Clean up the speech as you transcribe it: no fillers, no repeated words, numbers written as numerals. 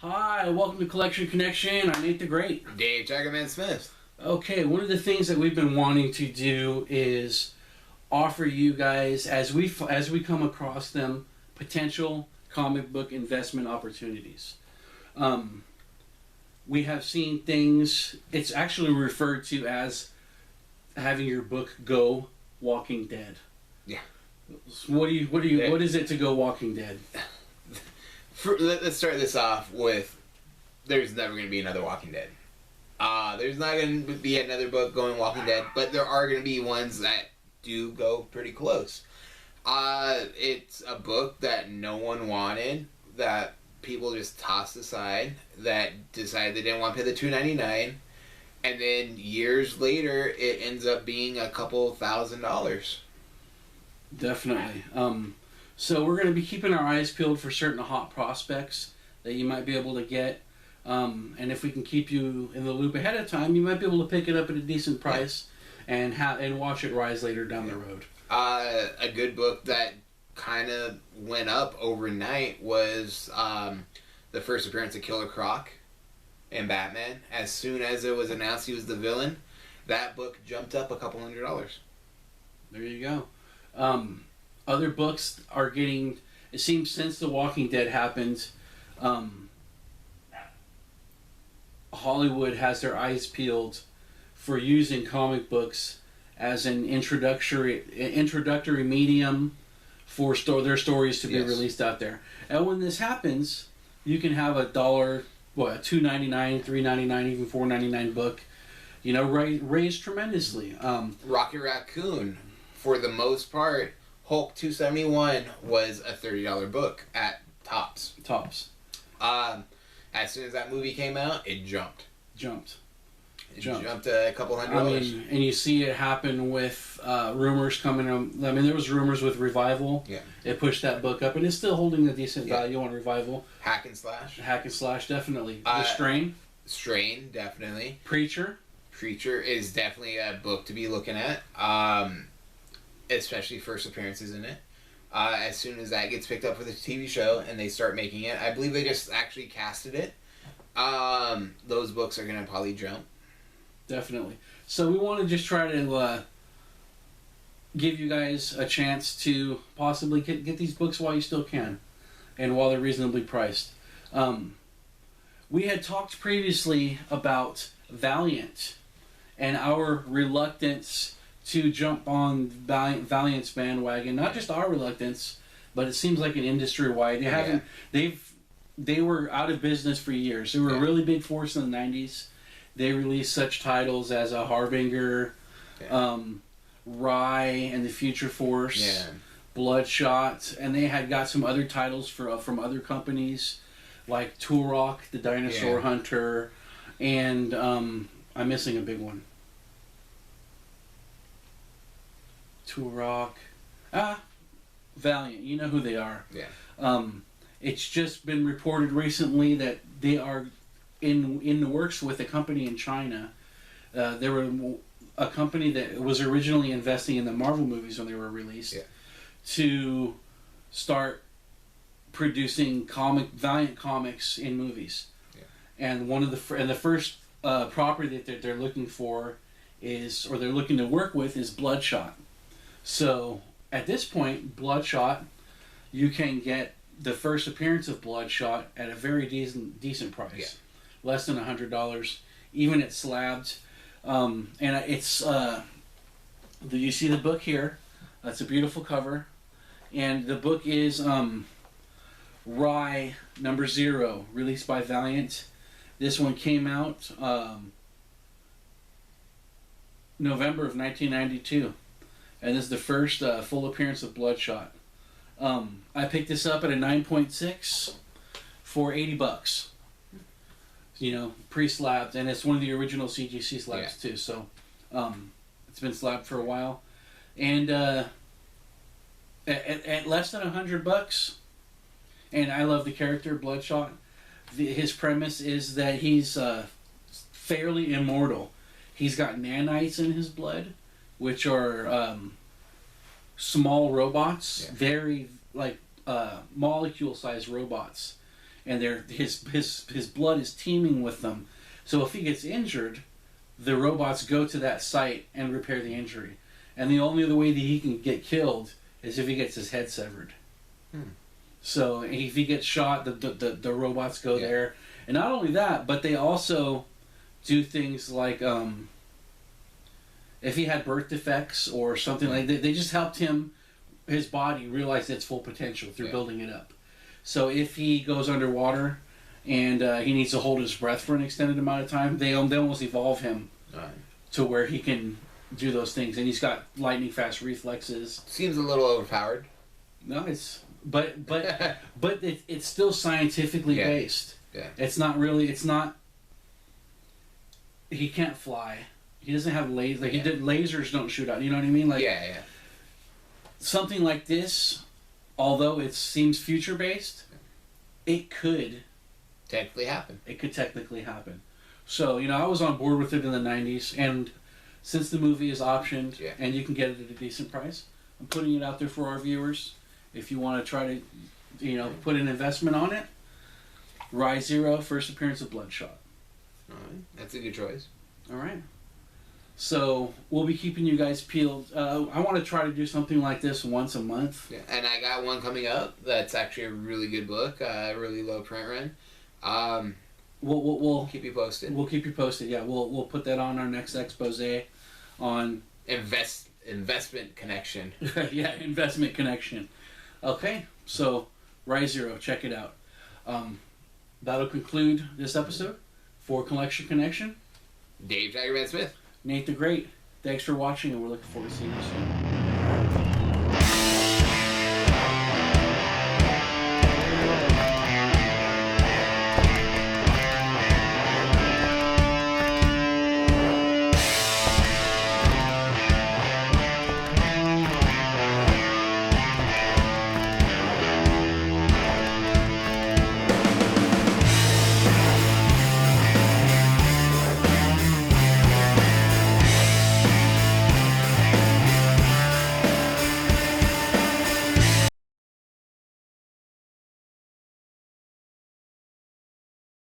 Hi, welcome to Collection Connection. I'm Nate the Great. Dave Jaggerman Smith. Okay, one of the things that we've been wanting to do is offer you guys, as we come across them, potential comic book investment opportunities. We have seen things. It's actually referred to as having your book go Walking Dead. Yeah. What is it to go Walking Dead? Let's start this off with there's never going to be another Walking Dead. There's not going to be another book going Walking Dead, but there are going to be ones that do go pretty close. It's a book that no one wanted, that people just tossed aside, that decided they didn't want to pay the $2.99, and then years later it ends up being a couple $1,000s. Definitely. So we're going to be keeping our eyes peeled for certain hot prospects that you might be able to get. And if we can keep you in the loop ahead of time, you might be able to pick it up at a decent price and watch it rise later down the road. A good book that kind of went up overnight was the first appearance of Killer Croc in Batman. As soon as it was announced he was the villain, that book jumped up a couple $100s. There you go. Other books are getting... It seems since The Walking Dead happened, Hollywood has their eyes peeled for using comic books as an introductory medium for their stories to be released out there. And when this happens, you can have a $2.99, $3.99, even $4.99 book, raised tremendously. Rocket Raccoon, for the most part, Hulk 271 was a $30 book at tops. As soon as that movie came out, it jumped. It jumped a couple $100. And you see it happen with rumors coming. There was rumors with Revival. Yeah. It pushed that book up, and it's still holding a decent value on Revival. Hack and Slash, definitely. The Strain, definitely. Preacher is definitely a book to be looking at. Especially first appearances in it. As soon as that gets picked up for the TV show and they start making it, I believe they just actually casted it. Those books are going to probably jump. Definitely. So we want to just try to give you guys a chance to possibly get these books while you still can, and while they're reasonably priced. We had talked previously about Valiant and our reluctance to jump on Valiant's bandwagon. Not just our reluctance, but it seems like an industry-wide. They were out of business for years. They were a really big force in the 90s. They released such titles as a Harbinger, Rye and the Future Force, Bloodshot, and they had got some other titles from other companies like Turok, the Dinosaur Hunter, and I'm missing a big one. Turok, Valiant. You know who they are. Yeah. It's just been reported recently that they are in the works with a company in China. There were a company that was originally investing in the Marvel movies when they were released to start producing Valiant comics in movies. Yeah. And the first property that they're looking for they're looking to work with is Bloodshot. So at this point, Bloodshot, you can get the first appearance of Bloodshot at a very decent price, less than $100, even at slabs. And it's you see the book here. That's a beautiful cover, and the book is Rye #0, released by Valiant. This one came out November of 1992. And this is the first full appearance of Bloodshot. I picked this up at a 9.6 for $80. Pre-slabbed, and it's one of the original CGC slabs too. So it's been slabbed for a while, and at less than $100. And I love the character Bloodshot. His premise is that he's fairly immortal. He's got nanites in his blood, which are small robots, very molecule-sized robots, and his blood is teeming with them. So if he gets injured, the robots go to that site and repair the injury. And the only other way that he can get killed is if he gets his head severed. So if he gets shot, the robots go there. And not only that, but they also do things like if he had birth defects or something like that, they just helped his body realize its full potential through building it up. So if he goes underwater and he needs to hold his breath for an extended amount of time, they almost evolve him to where he can do those things. And he's got lightning fast reflexes. Seems a little overpowered. No, but it's still scientifically based. Yeah. It's not. He can't fly. He doesn't have lasers. Like lasers don't shoot out. You know what I mean? Like something like this, although it seems future based, it could technically happen. It could technically happen. So I was on board with it in the '90s, and since the movie is optioned and you can get it at a decent price, I'm putting it out there for our viewers. If you want to try to, put an investment on it, Rise Zero, first appearance of Bloodshot. All right, that's a good choice. All right. So we'll be keeping you guys peeled. I want to try to do something like this once a month. Yeah, and I got one coming up that's actually a really good book, really low print run. We'll keep you posted. We'll keep you posted. Yeah, we'll put that on our next expose on investment connection. Yeah, investment connection. Okay, so Rise Zero, check it out. That'll conclude this episode for Collection Connection. Dave Tigerman Smith. Nate the Great. Thanks for watching, and we're looking forward to seeing you soon.